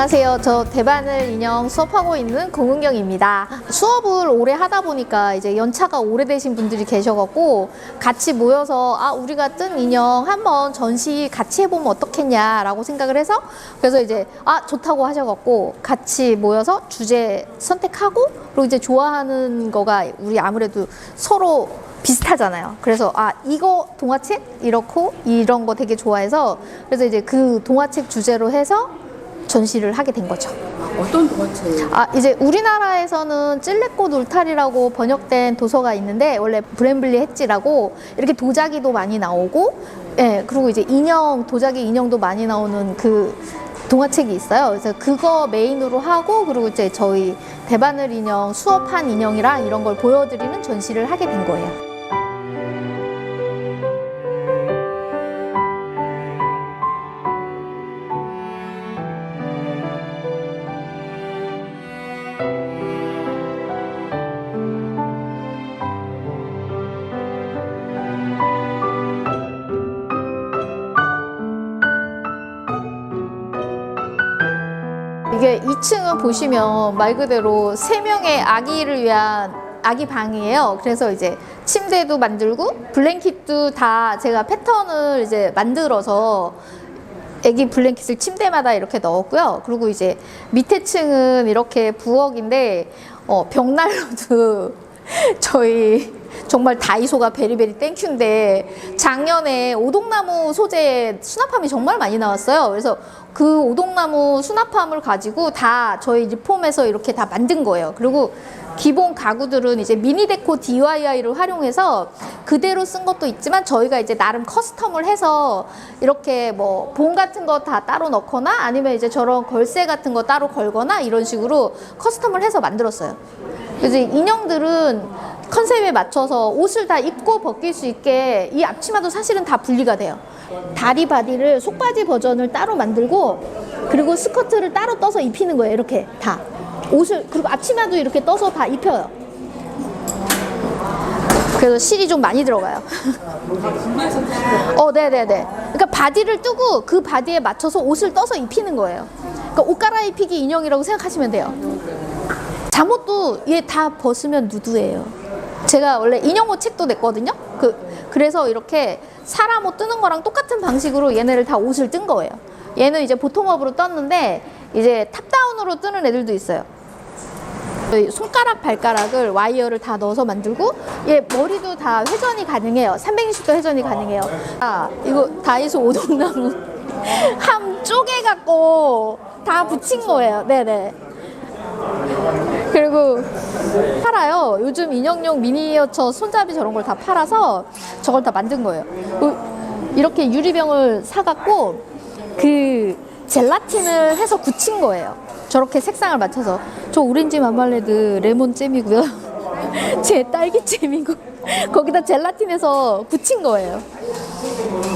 안녕하세요. 저 대바늘 인형 수업하고 있는 공은경입니다. 수업을 오래 하다 보니까 이제 연차가 오래되신 분들이 계셔갖고 같이 모여서 우리가 뜬 인형 한번 전시 같이 해보면 어떻겠냐라고 생각을 해서 그래서 이제 좋다고 하셔갖고 같이 모여서 주제 선택하고 그리고 이제 좋아하는 거가 우리 아무래도 서로 비슷하잖아요. 그래서 이거 동화책 이렇고 이런 거 되게 좋아해서 그래서 이제 그 동화책 주제로 해서 전시를 하게 된 거죠. 어떤 동화책? 이제 우리나라에서는 찔레꽃 울타리라고 번역된 도서가 있는데 원래 브렘블리 햇지라고 이렇게 도자기도 많이 나오고 그리고 이제 인형 도자기 인형도 많이 나오는 그 동화책이 있어요. 그래서 그거 메인으로 하고 그리고 이제 저희 대바늘 인형 수업한 인형이랑 이런 걸 보여드리는 전시를 하게 된 거예요. 이게 2층은 보시면 말 그대로 3명의 아기를 위한 아기 방이에요. 그래서 이제 침대도 만들고 블랭킷도 다 제가 패턴을 이제 만들어서 아기 블랭킷을 침대마다 이렇게 넣었고요. 그리고 이제 밑에 층은 이렇게 부엌인데 벽난로도 저희 정말 다이소가 베리베리 땡큐인데 작년에 오동나무 소재 수납함이 정말 많이 나왔어요. 그래서 그 오동나무 수납함을 가지고 다 저희 리폼에서 이렇게 다 만든 거예요. 그리고 기본 가구들은 이제 미니 데코 DIY를 활용해서 그대로 쓴 것도 있지만 저희가 이제 나름 커스텀을 해서 이렇게 뭐 봉 같은 거 다 따로 넣거나 아니면 이제 저런 걸쇠 같은 거 따로 걸거나 이런 식으로 커스텀을 해서 만들었어요. 그래서 인형들은 컨셉에 맞춰서 옷을 다 입고 벗길 수 있게 이 앞치마도 사실은 다 분리가 돼요. 다리 바디를 속바지 버전을 따로 만들고 그리고 스커트를 따로 떠서 입히는 거예요. 이렇게 다 옷을 그리고 앞치마도 이렇게 떠서 다 입혀요. 그래서 실이 좀 많이 들어가요. 네네네. 그러니까 바디를 뜨고 그 바디에 맞춰서 옷을 떠서 입히는 거예요. 그러니까 옷 갈아입히기 인형이라고 생각하시면 돼요. 잠옷도 얘 다 벗으면 누드예요. 제가 원래 인형 옷 책도 냈거든요. 그래서 이렇게 사람 옷 뜨는 거랑 똑같은 방식으로 얘네를 다 옷을 뜬 거예요. 얘는 이제 보통업으로 떴는데 이제 탑다운으로 뜨는 애들도 있어요. 손가락 발가락을 와이어를 다 넣어서 만들고 얘 머리도 다 회전이 가능해요. 360도 회전이 가능해요. 이거 다이소 오동나무 함 쪼개갖고 다 붙인 거예요. 네네. 그리고 팔아요. 요즘 인형용 미니어처 손잡이 저런 걸 다 팔아서 저걸 다 만든 거예요. 이렇게 유리병을 사갖고 그 젤라틴을 해서 굳힌 거예요. 저렇게 색상을 맞춰서. 저 오렌지 마말레드 레몬잼이고요. 제 딸기잼이고 거기다 젤라틴해서 굳힌 거예요.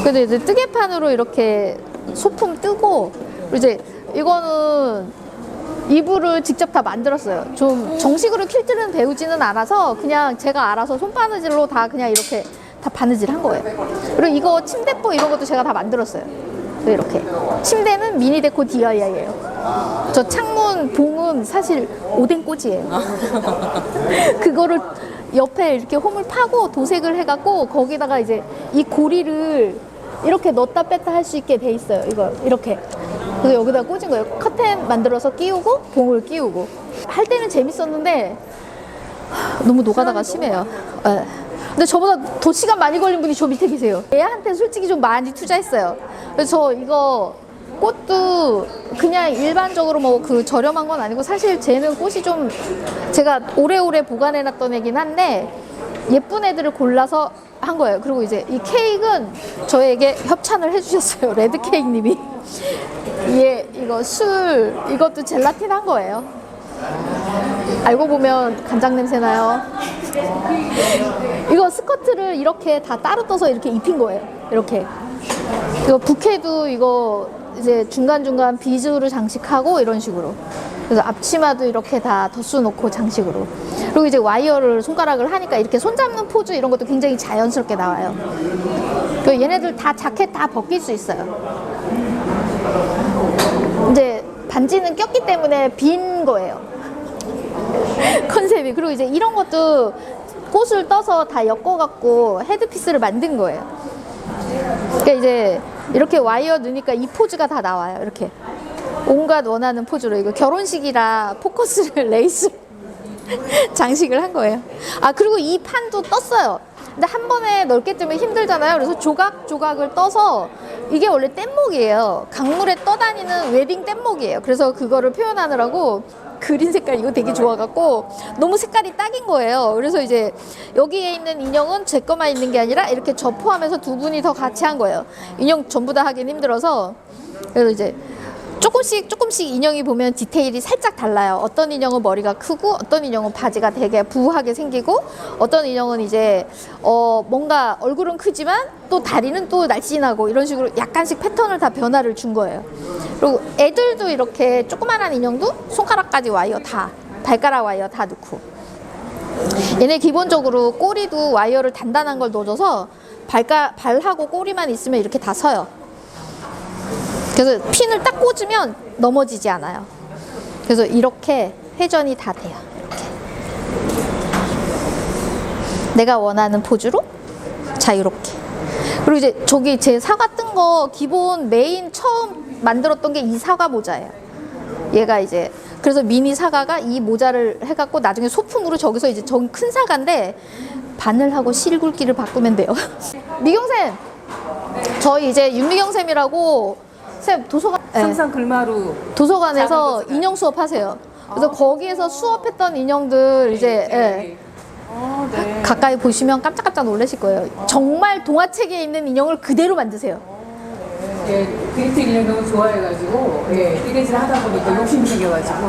그래서 이제 뜨개판으로 이렇게 소품 뜨고 이제 이거는 이불을 직접 다 만들었어요. 좀 정식으로 퀼트는 배우지는 않아서 그냥 제가 알아서 손바느질로 다 그냥 이렇게 다 바느질 한 거예요. 그리고 이거 침대포 이런 것도 제가 다 만들었어요. 이렇게 침대는 미니 데코 DIY예요. 저 창문 봉은 사실 오뎅꽂이에요. 그거를 옆에 이렇게 홈을 파고 도색을 해갖고 거기다가 이제 이 고리를 이렇게 넣었다 뺐다 할 수 있게 돼 있어요. 이거 이렇게. 그래서 여기다 꽂은 거예요. 커튼 만들어서 끼우고 봉을 끼우고 할 때는 재밌었는데 너무 노가다가 심해요. 근데 저보다 더 시간 많이 걸린 분이 저 밑에 계세요. 얘한테 솔직히 좀 많이 투자했어요. 그래서 저 이거 꽃도 그냥 일반적으로 뭐 그 저렴한 건 아니고 사실 쟤는 꽃이 좀 제가 오래오래 보관해놨던 애긴 한데 예쁜 애들을 골라서 한 거예요. 그리고 이제 이 케이크는 저에게 협찬을 해주셨어요. 레드케이크님이. 이거 술 이것도 젤라틴 한 거예요. 알고 보면 간장 냄새 나요. 이거 스커트를 이렇게 다 따로 떠서 이렇게 입힌 거예요. 이렇게. 이거 부케도 이거 이제 중간중간 비즈로 장식하고 이런 식으로. 그래서 앞치마도 이렇게 다 덧수 놓고 장식으로. 그리고 이제 와이어를 손가락을 하니까 이렇게 손잡는 포즈 이런 것도 굉장히 자연스럽게 나와요. 그리고 얘네들 다 자켓 다 벗길 수 있어요. 이제 반지는 꼈기 때문에 빈 거예요. 컨셉이. 그리고 이제 이런 것도 꽃을 떠서 다 엮어갖고 헤드피스를 만든 거예요. 그러니까 이제 이렇게 와이어 넣으니까 이 포즈가 다 나와요. 이렇게 온갖 원하는 포즈로. 이거 결혼식이라 포커스를 레이스 장식을 한 거예요. 아, 그리고 이 판도 떴어요. 근데 한 번에 넓게 뜨면 힘들잖아요. 그래서 조각조각을 떠서, 이게 원래 뗏목이에요. 강물에 떠다니는 웨딩 뗏목이에요. 그래서 그거를 표현하느라고 그린 색깔 이거 되게 좋아갖고 너무 색깔이 딱인 거예요. 그래서 이제 여기에 있는 인형은 제 것만 있는 게 아니라 이렇게 저 포함해서 두 분이 더 같이 한 거예요. 인형 전부 다 하긴 힘들어서. 그래서 이제 조금씩 인형이 보면 디테일이 살짝 달라요. 어떤 인형은 머리가 크고, 어떤 인형은 바지가 되게 부하게 생기고, 어떤 인형은 이제 뭔가 얼굴은 크지만 또 다리는 또 날씬하고, 이런 식으로 약간씩 패턴을 다 변화를 준 거예요. 그리고 애들도 이렇게 조그만한 인형도 손가락까지 와이어 다, 발가락 와이어 다 넣고, 얘네 기본적으로 꼬리도 와이어를 단단한 걸 넣어줘서 발하고 꼬리만 있으면 이렇게 다 서요. 그래서 핀을 딱 꽂으면 넘어지지 않아요. 그래서 이렇게 회전이 다 돼요. 이렇게. 내가 원하는 포즈로 자유롭게. 그리고 이제 저기 제 사과 뜬 거 기본 메인 처음 만들었던 게 이 사과 모자예요. 얘가 이제 그래서 미니 사과가 이 모자를 해갖고 나중에 소품으로 저기서 이제 저기 큰 사과인데 바늘하고 실굵기를 바꾸면 돼요. 미경쌤, 저희 이제 윤미경쌤이라고 쌤 도서관, 삼산 글마루 도서관에서 인형 수업 하세요. 그래서 거기에서 수업했던 인형들 이제 네. 네. 가까이 보시면 깜짝깜짝 놀라실 거예요. 정말 동화책에 있는 인형을 그대로 만드세요. 예, 그림책 인형 너무 좋아해가지고 뜨개질 하다 보니까 욕심 생겨가지고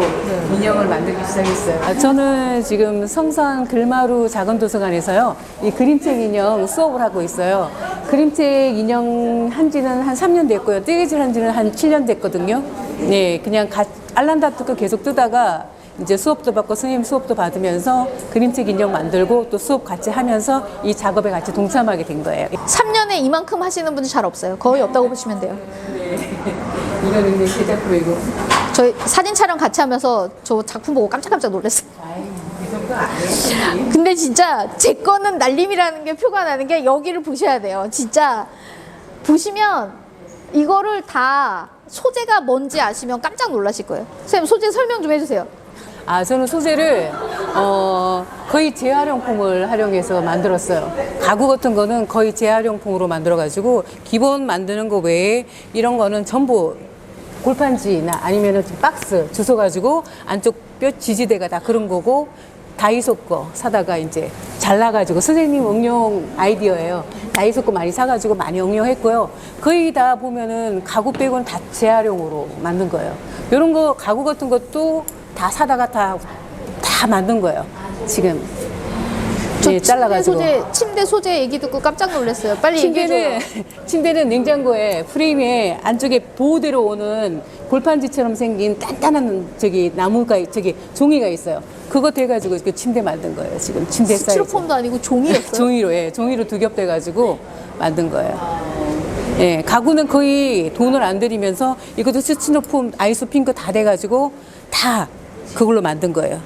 인형을 만들기 시작했어요. 저는 지금 성산 글마루 작은 도서관에서요, 이 그림책 인형 수업을 하고 있어요. 그림책 인형 한지는 한 3년 됐고요. 뜨개질 한지는 한 7년 됐거든요. 네, 그냥 알란다투크 계속 뜨다가 이제 수업도 받고 선생님 수업도 받으면서 그림책 인형 만들고 또 수업 같이 하면서 이 작업에 같이 동참하게 된 거예요. 3년에 이만큼 하시는 분이 잘 없어요. 거의 없다고 보시면 돼요. 네. 이거는 이제 제 작품이고. 저희 사진 촬영 같이 하면서 저 작품 보고 깜짝깜짝 놀랐어요. 그 정도 아니에요. 근데 진짜 제 거는 날림이라는 게 표가 나는 게 여기를 보셔야 돼요. 진짜 보시면 이거를 다 소재가 뭔지 아시면 깜짝 놀라실 거예요. 선생님 소재 설명 좀 해주세요. 저는 소재를 거의 재활용품을 활용해서 만들었어요. 가구 같은 거는 거의 재활용품으로 만들어가지고 기본 만드는 거 외에 이런 거는 전부 골판지나 아니면은 박스 주워가지고 안쪽 뼈 지지대가 다 그런 거고, 다이소 거 사다가 이제 잘라가지고 선생님 응용 아이디어예요. 다이소 거 많이 사가지고 많이 응용했고요. 거의 다 보면은 가구 빼고는 다 재활용으로 만든 거예요. 이런 거 가구 같은 것도 다 사다가 다 만든 거예요. 지금 저 잘라가지고. 침대 소재 얘기 듣고 깜짝 놀랐어요. 빨리 얘기해줘요. 침대는 냉장고에 프레임에 안쪽에 보호대로 오는 골판지처럼 생긴 단단한 나무가 종이가 있어요. 그거 돼가지고 그 침대 만든 거예요. 지금 침대 사이즈. 스티로폼도 아니고 종이였어요. 종이로 두 겹 돼가지고 만든 거예요. 예, 가구는 거의 돈을 안 들이면서 이것도 스티로폼, 아이소 핑크 다 돼가지고 다 그걸로 만든 거예요.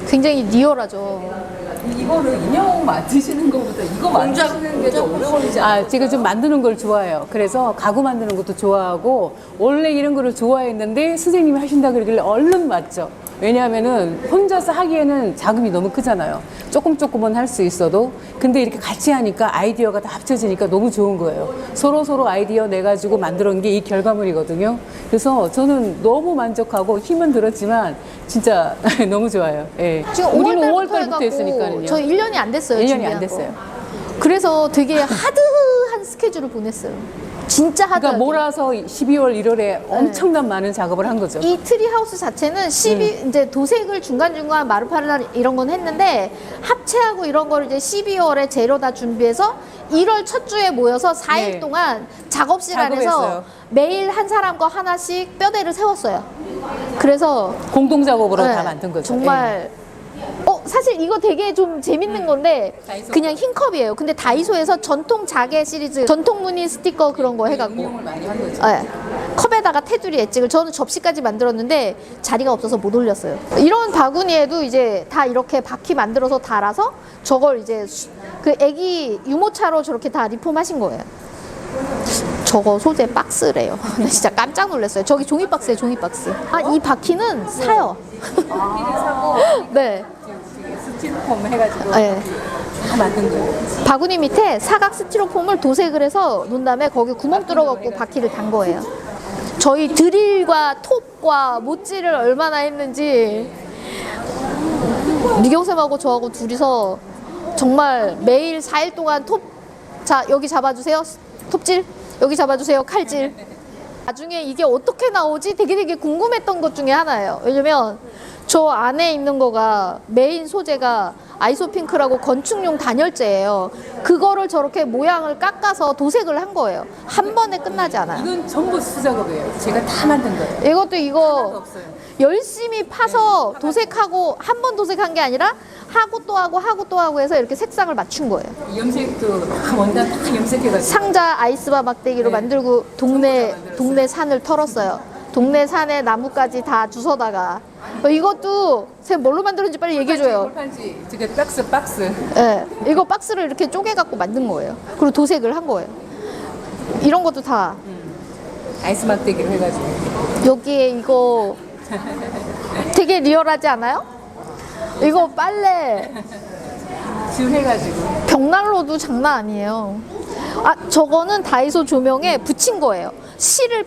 굉장히 리얼하죠. 이거를 인형 만드시는 것보다 이거 만드시는 게 더 어려워지지 제가 좀 만드는 걸 좋아해요. 그래서 가구 만드는 것도 좋아하고, 원래 이런 거를 좋아했는데 선생님이 하신다 그러길래 얼른 맞죠. 왜냐하면은 혼자서 하기에는 자금이 너무 크잖아요. 조금은 할 수 있어도. 근데 이렇게 같이 하니까 아이디어가 다 합쳐지니까 너무 좋은 거예요. 서로 아이디어 내가지고 만들어낸 게 이 결과물이거든요. 그래서 저는 너무 만족하고 힘은 들었지만 진짜 너무 좋아요. 예. 지금 우리는 5월 5월 달부터 했으니까요. 저희 1년이 안 됐어요. 1년이 준비한 안 됐어요. 거. 그래서 되게 하드한 스케줄을 보냈어요. 진짜 하드. 그러니까 몰아서 12월, 1월에 엄청난 많은 작업을 한 거죠. 이 트리하우스 자체는 이제 도색을 중간중간 마르파르 이런 건 했는데, 합체하고 이런 거를 이제 12월에 재료 다 준비해서 1월 첫 주에 모여서 4일 네. 동안 작업실 안에서 작업했어요. 매일 한 사람 거 하나씩 뼈대를 세웠어요. 그래서 공동 작업으로 네, 다 만든 거죠. 정말 사실 이거 되게 좀 재밌는 건데 다이소. 그냥 흰 컵이에요. 근데 다이소에서 전통 자개 시리즈, 전통 무늬 스티커 그런 거 해갖고 응용을 많이 한 거죠. 네. 컵에 통에다가 테두리 엣직을 저는 접시까지 만들었는데 자리가 없어서 못 올렸어요. 이런 바구니에도 이제 다 이렇게 바퀴 만들어서 달아서 저걸 이제 그 애기 유모차로 저렇게 다 리폼하신 거예요. 저거 소재 박스래요. 나 진짜 깜짝 놀랐어요. 저기 종이 박스예요, 종이 박스. 아, 이 바퀴는 사요. 네. 스티로폼 해가지고 네. 다 만든 거예요. 바구니 밑에 사각 스티로폼을 도색을 해서 놓은 다음에 거기 구멍 뚫어갖고 바퀴를 단 거예요. 저희 드릴과 톱과 못질을 얼마나 했는지 미경쌤하고 저하고 둘이서 정말 매일 4일 동안 자 여기 잡아주세요 톱질, 여기 잡아주세요 칼질. 나중에 이게 어떻게 나오지 되게 궁금했던 것 중에 하나예요. 왜냐면 저 안에 있는 거가 메인 소재가 아이소핑크라고 건축용 단열재예요. 그거를 저렇게 모양을 깎아서 도색을 한 거예요. 한 번에 끝나지 않아요. 이건 전부 수작업이에요. 제가 다 만든 거예요. 이것도 이거 없어요. 열심히 파서 도색하고 한 번 도색한 게 아니라 하고 또 하고 해서 이렇게 색상을 맞춘 거예요. 염색도 다 원단 다 염색해가지고. 상자 아이스바 막대기로 네. 만들고 동네 산을 털었어요. 동네 산에 나무까지 다 주워다가. 이것도 쌤 뭘로 만들었는지 빨리 얘기해줘요. 골판지, 저게 박스. 예, 이거 박스를 이렇게 쪼개갖고 만든 거예요. 그리고 도색을 한 거예요. 이런 것도 다 아이스 막대기로 해가지고. 여기에 이거 되게 리얼하지 않아요? 이거 빨래 지훈해가지고. 벽난로도 장난 아니에요. 아, 저거는 다이소 조명에 붙인 거예요.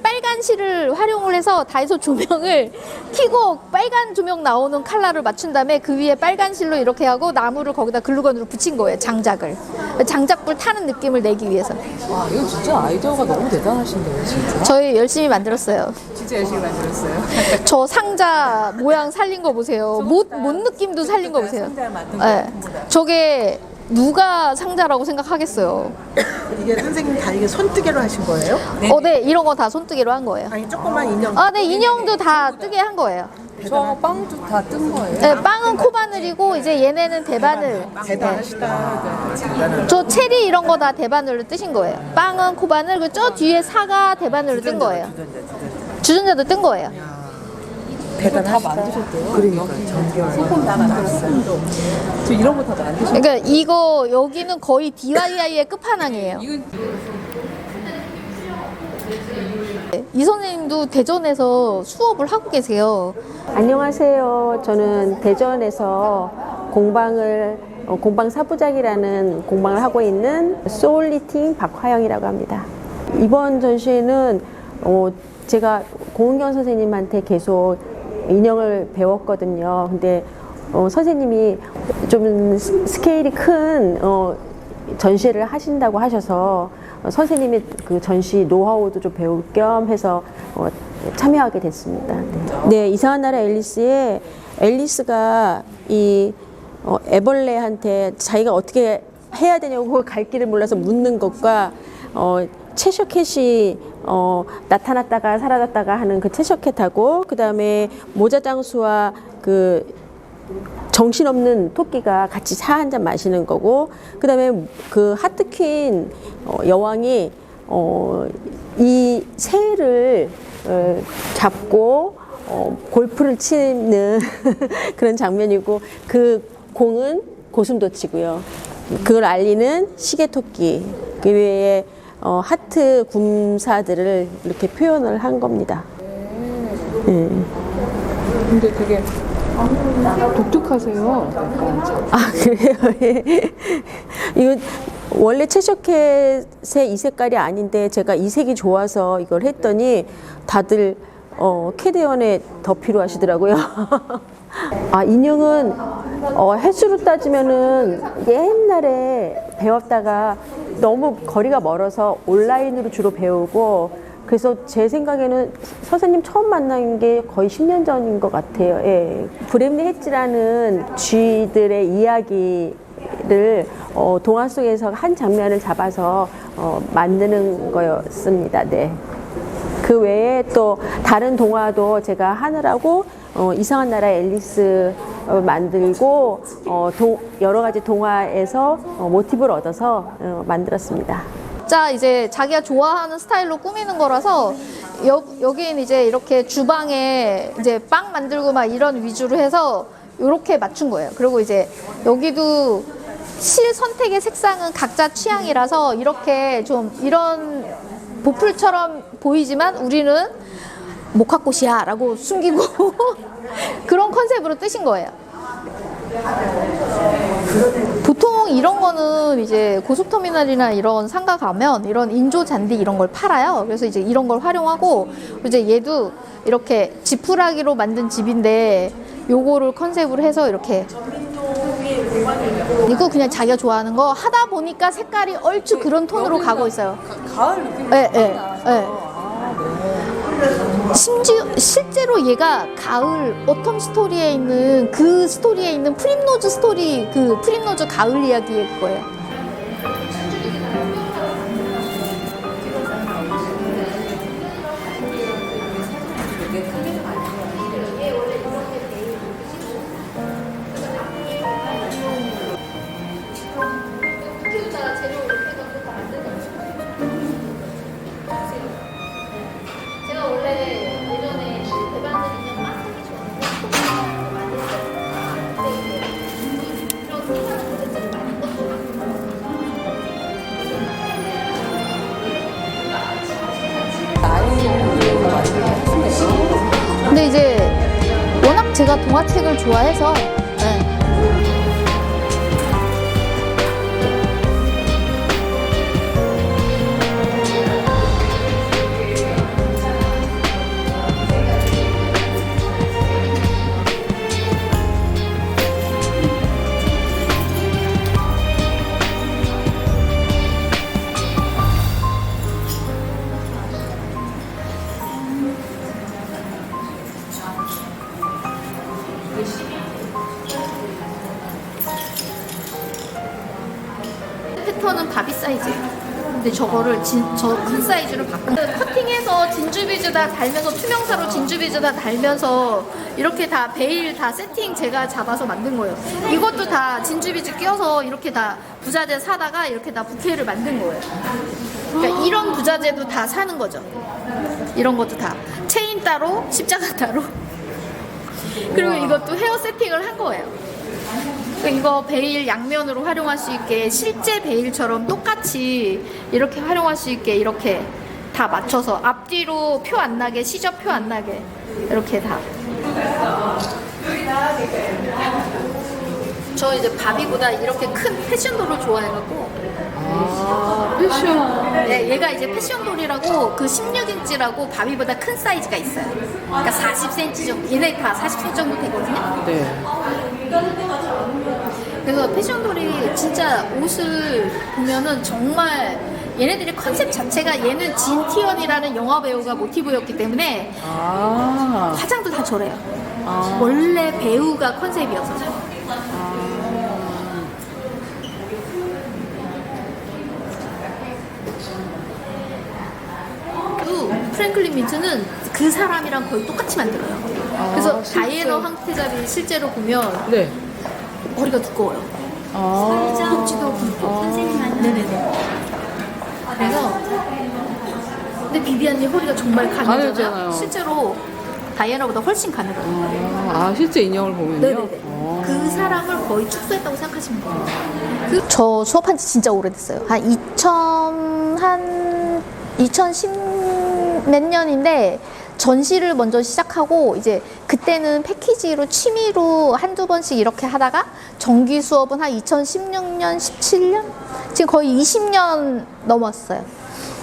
빨간 실을 활용을 해서 다이소 조명을 켜고 빨간 조명 나오는 컬러를 맞춘 다음에 그 위에 빨간 실로 이렇게 하고 나무를 거기다 글루건으로 붙인 거예요. 장작을. 장작불 타는 느낌을 내기 위해서. 와, 이거 진짜 아이디어가 너무 대단하신데요, 진짜. 저희 열심히 만들었어요. 진짜 열심히 만들었어요. 저 상자 모양 살린 거 보세요. 못 느낌도 살린 거 보세요. 상자 만든 거. 네. 저게 누가 상자라고 생각하겠어요. 이게 선생님 다 이게 손뜨개로 하신 거예요? 네, 이런 거 다 손뜨개로 한 거예요. 아니 조그만 인형. 아, 네, 인형도 다 뜨개 한 거예요. 저 빵도 다 뜬 거예요? 네, 빵은 코바늘이고 이제 얘네는 대바늘. 대단하시다. 저 체리 이런 거 다 대바늘로 뜨신 거예요. 빵은 코바늘, 그리고 저 뒤에 사과 대바늘로 뜬 거예요. 주전자도 뜬 거예요. 이거 다 만드셨대요? 그러니까 정결. 소품 다 만들었어요. 저 이런 거 다 만드셨어요? 그러니까 이거 여기는 거의 DIY의 끝판왕이에요. 이건 이 선생님도 대전에서 수업을 하고 계세요. 안녕하세요. 저는 대전에서 공방 사부작이라는 공방을 하고 있는 소울리팅 박화영이라고 합니다. 이번 전시회는 제가 공은경 선생님한테 계속 인형을 배웠거든요. 근데 선생님이 좀 스케일이 큰 전시를 하신다고 하셔서 선생님의 그 전시 노하우도 좀 배울 겸 해서 참여하게 됐습니다. 네, 이상한 나라 앨리스에 앨리스가 이 애벌레한테 자기가 어떻게 해야 되냐고 갈 길을 몰라서 묻는 것과 채셔캣이 나타났다가 사라졌다가 하는 그 채셔캣하고 그 다음에 모자장수와 그 정신없는 토끼가 같이 차 한 잔 마시는 거고 그 다음에 그 하트퀸 여왕이 이 새를 잡고 골프를 치는 그런 장면이고 그 공은 고슴도치고요. 그걸 알리는 시계토끼 그 외에 하트 굼사들을 이렇게 표현을 한 겁니다. 근데 되게 독특하세요. 아, 그래요? 예. 이거 원래 채셔캣의 이 색깔이 아닌데 제가 이 색이 좋아서 이걸 했더니 다들 캐대원에 더 필요하시더라고요. 아, 인형은 횟수로 따지면은 옛날에 배웠다가 너무 거리가 멀어서 온라인으로 주로 배우고 그래서 제 생각에는 선생님 처음 만난 게 거의 10년 전인 것 같아요. 예. 브렘리 해치라는 쥐들의 이야기를 동화 속에서 한 장면을 잡아서 만드는 거였습니다. 네. 그 외에 또 다른 동화도 제가 하느라고 이상한 나라 앨리스 만들고 여러 가지 동화에서 모티브를 얻어서 만들었습니다. 자, 이제 자기가 좋아하는 스타일로 꾸미는 거라서 여기는 이제 이렇게 주방에 이제 빵 만들고 막 이런 위주로 해서 이렇게 맞춘 거예요. 그리고 이제 여기도 실 선택의 색상은 각자 취향이라서 이렇게 좀 이런 보풀처럼 보이지만 우리는 모카꽃이야 라고 숨기고 그런 컨셉으로 뜨신 거예요. 보통 이런 거는 이제 고속터미널이나 이런 상가 가면 이런 인조 잔디 이런 걸 팔아요. 그래서 이제 이런 걸 활용하고 이제 얘도 이렇게 지푸라기로 만든 집인데 요거를 컨셉으로 해서 이렇게 이거 그냥 자기가 좋아하는 거 하다 보니까 색깔이 얼추 그런 톤으로 가고 있어요. 가을 느낌이 예, 예, 예. 심지어 실제로 얘가 가을 어텀 스토리에 있는 그 스토리에 있는 프림로즈 스토리 그 프림로즈 가을 이야기의 그거예요. 제가 원래 예전에 대반을 인형 마스크 좋아하는데 많이 했어요. 이런 생각을 도대체 많이 근데 이제 워낙 제가 동화책을 좋아해서 네. 패턴은 바비 사이즈예요. 근데 저거를 저 큰 사이즈로 바꾼 커팅해서 진주비즈 다 달면서 투명사로 진주비즈 다 달면서 이렇게 다 베일 다 세팅 제가 잡아서 만든 거예요. 이것도 다 진주비즈 끼워서 이렇게 다 부자재 사다가 이렇게 다 부케를 만든 거예요. 그러니까 이런 부자재도 다 사는 거죠. 이런 것도 다 체인 따로 십자가 따로 그리고 이것도 헤어 세팅을 한 거예요. 이거 베일 양면으로 활용할 수 있게 실제 베일처럼 똑같이 이렇게 활용할 수 있게 이렇게 다 맞춰서 앞뒤로 표 안 나게 시접 표 안 나게 이렇게 다. 저 이제 바비보다 이렇게 큰 패션돌을 좋아해갖고 패션. 네, 얘가 이제 패션돌이라고 그 16인치라고 바비보다 큰 사이즈가 있어요. 그러니까 40cm 정도 얘네 다 40cm 정도 되거든요. 네. 그래서 패션돌이 진짜 옷을 보면은 정말 얘네들의 컨셉 자체가 얘는 진티언이라는 영화 배우가 모티브였기 때문에 아. 화장도 다 저래요. 원래 배우가 컨셉이어서. 또 프랭클린 민트는 그 사람이랑 거의 똑같이 만들어요. 그래서 다이애나 황태자리 실제로 보면 네. 머리가 두꺼워요. 꼭지도 굵고. 네네네. 그래서 근데 비비안님 허리가 정말 가늘잖아요. 가늘잖아요. 실제로 다이애나보다 훨씬 가늘어요. 아, 실제 인형을 보면요? 네네네. 그 사람을 거의 축소했다고 생각하시면 돼요. 저 수업한 지 진짜 오래됐어요. 한 2010 몇 년인데 전시를 먼저 시작하고 이제 그때는 패키지로 취미로 한두 번씩 이렇게 하다가 정기 수업은 한 2016년, 17년? 지금 거의 20년 넘었어요.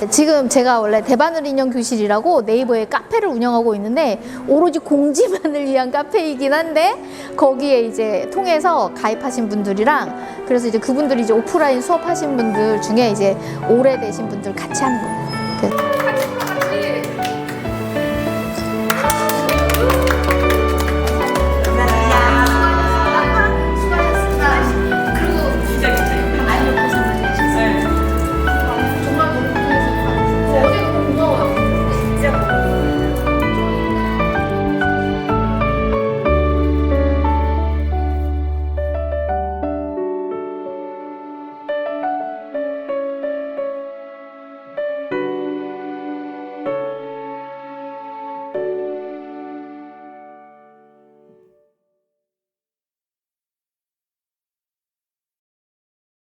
지금 제가 원래 대바늘 인형 교실이라고 네이버에 카페를 운영하고 있는데 오로지 공지만을 위한 카페이긴 한데 거기에 이제 통해서 가입하신 분들이랑 그래서 이제 그분들이 이제 오프라인 수업하신 분들 중에 이제 오래되신 분들 같이 하는 거예요.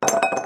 네.